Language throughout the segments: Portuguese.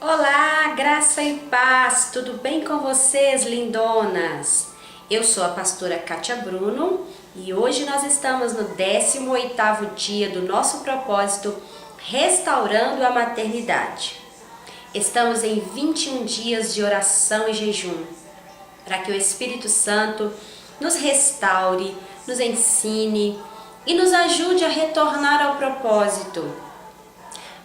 Olá, graça e paz, tudo bem com vocês, lindonas? Eu sou a pastora Kátia Bruno e hoje nós estamos no 18º dia do nosso propósito Restaurando a Maternidade. Estamos em 21 dias de oração e jejum para que o Espírito Santo nos restaure, nos ensine e nos ajude a retornar ao propósito.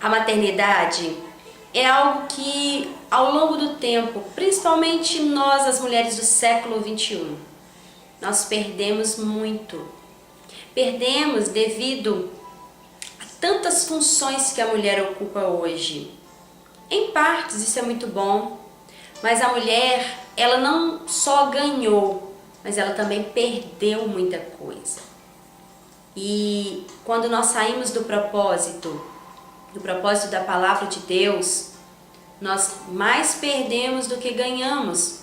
A maternidade é algo que, ao longo do tempo, principalmente nós, as mulheres do século XXI, nós perdemos muito. Perdemos devido a tantas funções que a mulher ocupa hoje. Em partes isso é muito bom, mas a mulher, ela não só ganhou, mas ela também perdeu muita coisa. E quando nós saímos do propósito da palavra de Deus, nós mais perdemos do que ganhamos,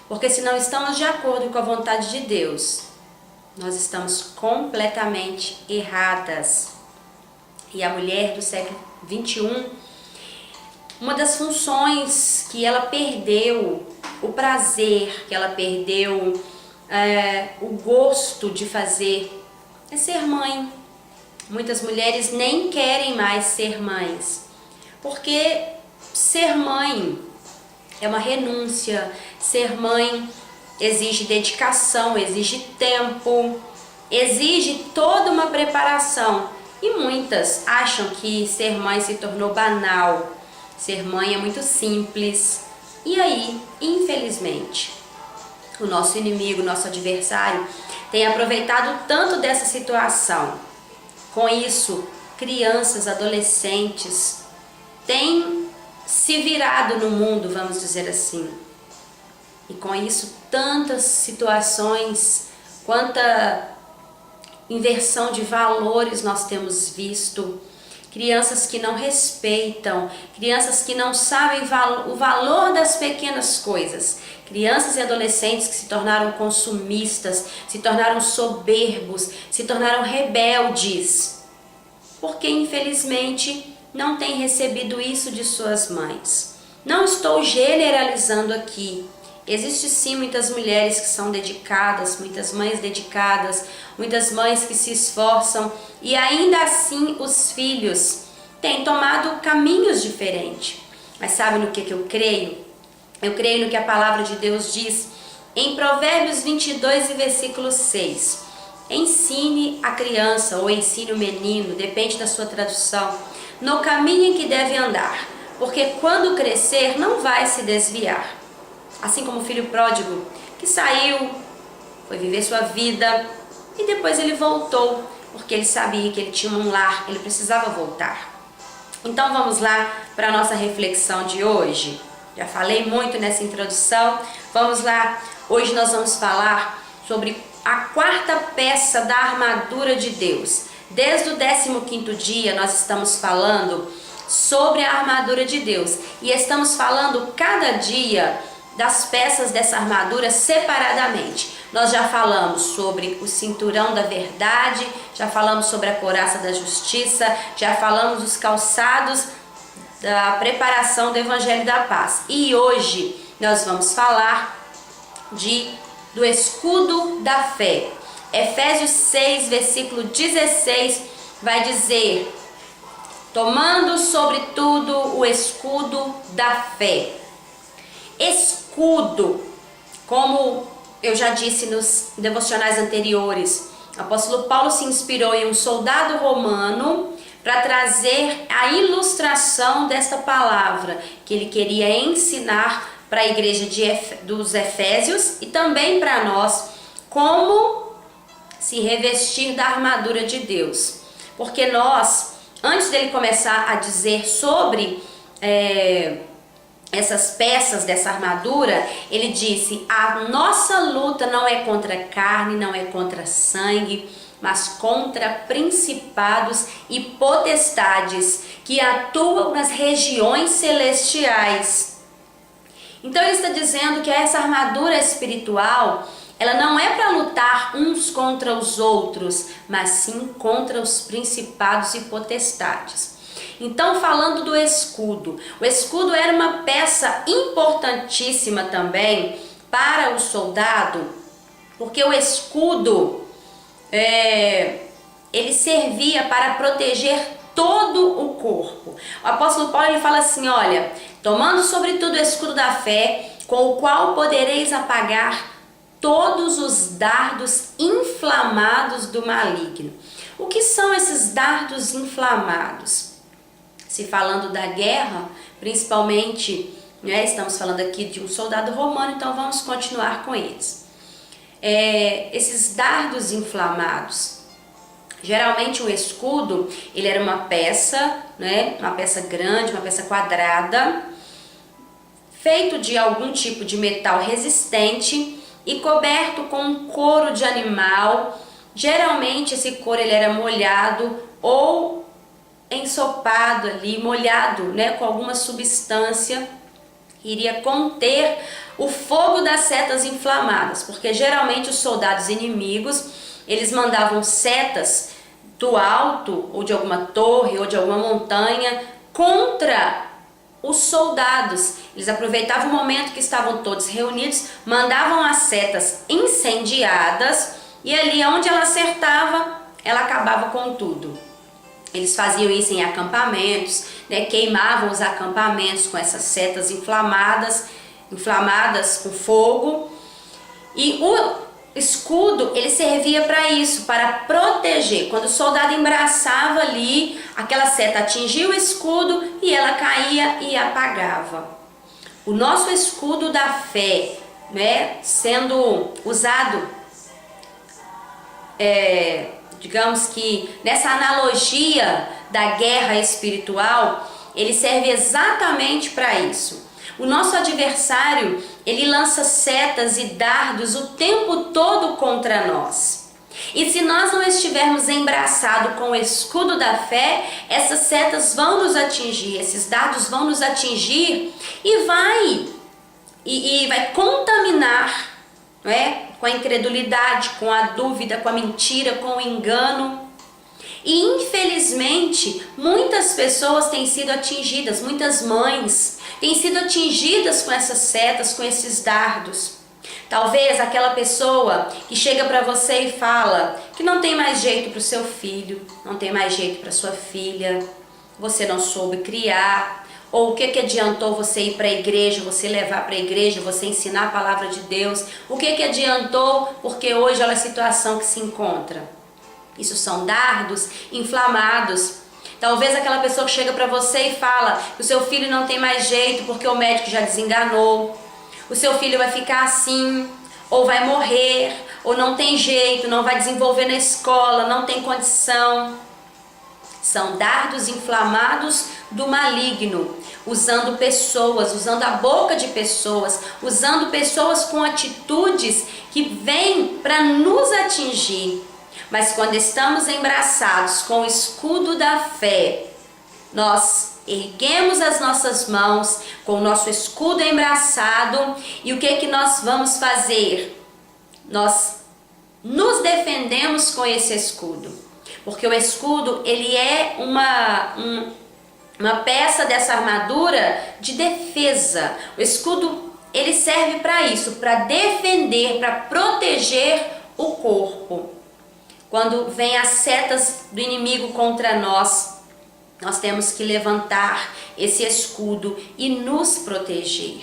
porque se não estamos de acordo com a vontade de Deus, nós estamos completamente erradas. E a mulher do século XXI, uma das funções que ela perdeu, o prazer que ela perdeu, o gosto de fazer, é ser mãe. Muitas mulheres nem querem mais ser mães, porque ser mãe é uma renúncia, ser mãe exige dedicação, exige tempo, exige toda uma preparação. E muitas acham que ser mãe se tornou banal, ser mãe é muito simples. E aí, infelizmente, o nosso inimigo, o nosso adversário, tem aproveitado tanto dessa situação. Com isso, crianças, adolescentes têm se virado no mundo, vamos dizer assim. E com isso, tantas situações, quanta inversão de valores nós temos visto. Crianças que não respeitam, crianças que não sabem o valor das pequenas coisas. Crianças e adolescentes que se tornaram consumistas, se tornaram soberbos, se tornaram rebeldes, porque infelizmente não têm recebido isso de suas mães. Não estou generalizando aqui. Existem sim muitas mulheres que são dedicadas, muitas mães dedicadas, muitas mães que se esforçam e ainda assim os filhos têm tomado caminhos diferentes. Mas sabe no que eu creio? Eu creio no que a palavra de Deus diz em Provérbios 22 e versículo 6. Ensine a criança ou ensine o menino, depende da sua tradução, no caminho em que deve andar, porque quando crescer não vai se desviar. Assim como o filho pródigo que saiu, foi viver sua vida e depois ele voltou, porque ele sabia que ele tinha um lar, ele precisava voltar. Então vamos lá para a nossa reflexão de hoje. Já falei muito nessa introdução, vamos lá. Hoje nós vamos falar sobre a quarta peça da armadura de Deus. Desde o 15º dia nós estamos falando sobre a armadura de Deus e estamos falando cada dia das peças dessa armadura separadamente. Nós já falamos sobre o cinturão da verdade, já falamos sobre a couraça da justiça, já falamos dos calçados da preparação do Evangelho da Paz. E hoje nós vamos falar do escudo da fé. Efésios 6, versículo 16, vai dizer: tomando sobretudo o escudo da fé. Escudo, como eu já disse nos devocionais anteriores, o apóstolo Paulo se inspirou em um soldado romano para trazer a ilustração desta palavra que ele queria ensinar para a igreja dos Efésios e também para nós como se revestir da armadura de Deus. Porque nós, antes dele começar a dizer sobre essas peças dessa armadura, ele disse: a nossa luta não é contra carne, não é contra sangue, mas contra principados e potestades que atuam nas regiões celestiais. Então ele está dizendo que essa armadura espiritual, ela não é para lutar uns contra os outros, mas sim contra os principados e potestades. Então, falando do escudo, o escudo era uma peça importantíssima também para o soldado, porque o escudo ele servia para proteger todo o corpo. O apóstolo Paulo ele fala assim, olha, tomando sobretudo o escudo da fé, com o qual podereis apagar todos os dardos inflamados do maligno. O que são esses dardos inflamados? Se falando da guerra, principalmente, estamos falando aqui de um soldado romano, então vamos continuar com eles. Esses dardos inflamados, geralmente o escudo, ele era uma peça, uma peça grande, uma peça quadrada, feito de algum tipo de metal resistente e coberto com um couro de animal. Geralmente esse couro ele era molhado ou ensopado ali, molhado, com alguma substância que iria conter o fogo das setas inflamadas, porque geralmente os soldados inimigos, eles mandavam setas do alto ou de alguma torre ou de alguma montanha contra os soldados. Eles aproveitavam o momento que estavam todos reunidos, mandavam as setas incendiadas e ali onde ela acertava, ela acabava com tudo. Eles faziam isso em acampamentos, queimavam os acampamentos com essas setas inflamadas com fogo. E o escudo, ele servia para isso, para proteger. Quando o soldado embraçava ali, aquela seta atingia o escudo e ela caía e apagava. O nosso escudo da fé, sendo usado, digamos que nessa analogia da guerra espiritual, ele serve exatamente para isso. O nosso adversário, ele lança setas e dardos o tempo todo contra nós. E se nós não estivermos embraçados com o escudo da fé, essas setas vão nos atingir, esses dardos vão nos atingir e vai contaminar, com a incredulidade, com a dúvida, com a mentira, com o engano. E infelizmente, muitas pessoas têm sido atingidas, muitas mães têm sido atingidas com essas setas, com esses dardos. Talvez aquela pessoa que chega para você e fala que não tem mais jeito para o seu filho, não tem mais jeito para sua filha, você não soube criar, ou o que adiantou você ir para a igreja, você levar para a igreja, você ensinar a palavra de Deus, o que adiantou porque hoje olha a situação que se encontra. Isso são dardos inflamados. Talvez aquela pessoa que chega para você e fala que o seu filho não tem mais jeito porque o médico já desenganou, o seu filho vai ficar assim, ou vai morrer, ou não tem jeito, não vai desenvolver na escola, não tem condição. São dardos inflamados do maligno, usando pessoas, usando a boca de pessoas, usando pessoas com atitudes que vêm para nos atingir. Mas quando estamos embraçados com o escudo da fé, nós erguemos as nossas mãos com o nosso escudo embraçado e o que nós vamos fazer? Nós nos defendemos com esse escudo, porque o escudo ele é uma peça dessa armadura de defesa. O escudo ele serve para isso, para defender, para proteger o corpo. Quando vem as setas do inimigo contra nós, nós temos que levantar esse escudo e nos proteger.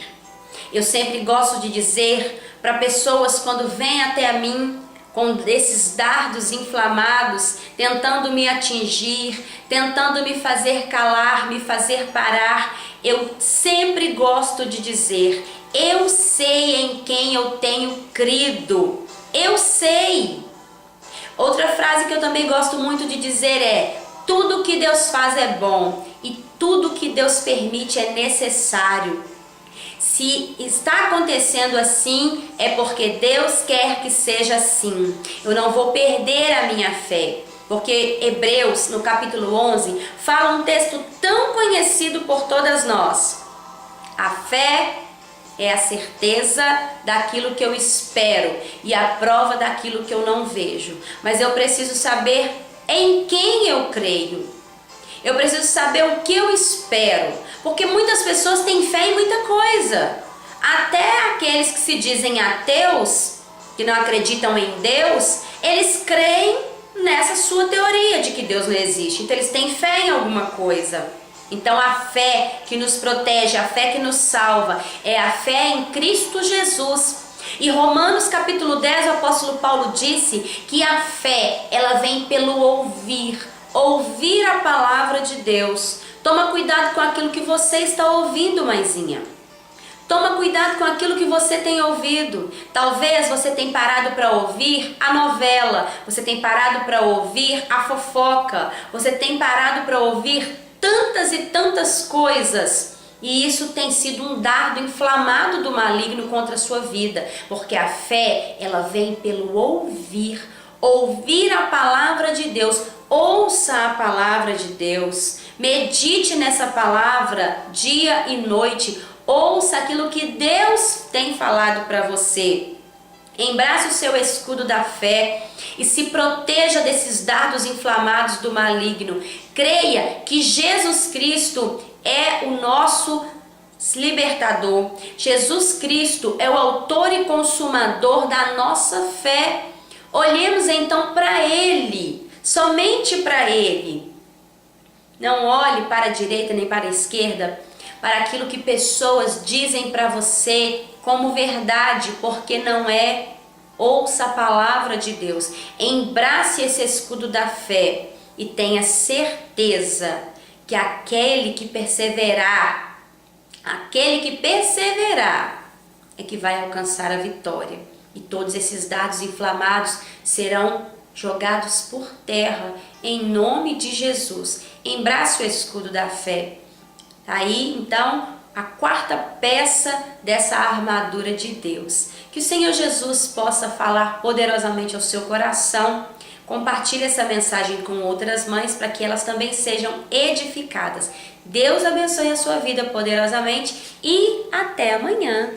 Eu sempre gosto de dizer para pessoas quando vêm até a mim com esses dardos inflamados, tentando me atingir, tentando me fazer calar, me fazer parar, eu sempre gosto de dizer, eu sei em quem eu tenho crido, eu sei. Outra frase que eu também gosto muito de dizer é: tudo que Deus faz é bom e tudo que Deus permite é necessário. Se está acontecendo assim, é porque Deus quer que seja assim. Eu não vou perder a minha fé, porque Hebreus, no capítulo 11, fala um texto tão conhecido por todas nós. A fé é a certeza daquilo que eu espero e a prova daquilo que eu não vejo. Mas eu preciso saber em quem eu creio. Eu preciso saber o que eu espero, porque muitas pessoas têm fé em muita coisa. Até aqueles que se dizem ateus, que não acreditam em Deus, eles creem nessa sua teoria de que Deus não existe. Então eles têm fé em alguma coisa. Então a fé que nos protege, a fé que nos salva, é a fé em Cristo Jesus. E Romanos capítulo 10, o apóstolo Paulo disse que a fé, ela vem pelo ouvir a palavra de Deus. Toma cuidado com aquilo que você está ouvindo, mãezinha. Toma cuidado com aquilo que você tem ouvido. Talvez você tenha parado para ouvir a novela, você tenha parado para ouvir a fofoca, você tenha parado para ouvir tantas e tantas coisas. E isso tem sido um dardo inflamado do maligno contra a sua vida, porque a fé, ela vem pelo ouvir a palavra de Deus. Ouça a palavra de Deus, medite nessa palavra dia e noite. Ouça aquilo que Deus tem falado para você. Embrace o seu escudo da fé e se proteja desses dardos inflamados do maligno. Creia que Jesus Cristo é o nosso libertador. Jesus Cristo é o autor e consumador da nossa fé. Olhemos então para Ele, somente para Ele. Não olhe para a direita nem para a esquerda, para aquilo que pessoas dizem para você como verdade, porque não é. Ouça a palavra de Deus, embrace esse escudo da fé e tenha certeza que aquele que perseverar é que vai alcançar a vitória. E todos esses dardos inflamados serão jogados por terra em nome de Jesus. Embrace o escudo da fé. Aí, então, a quarta peça dessa armadura de Deus. Que o Senhor Jesus possa falar poderosamente ao seu coração. Compartilhe essa mensagem com outras mães para que elas também sejam edificadas. Deus abençoe a sua vida poderosamente e até amanhã.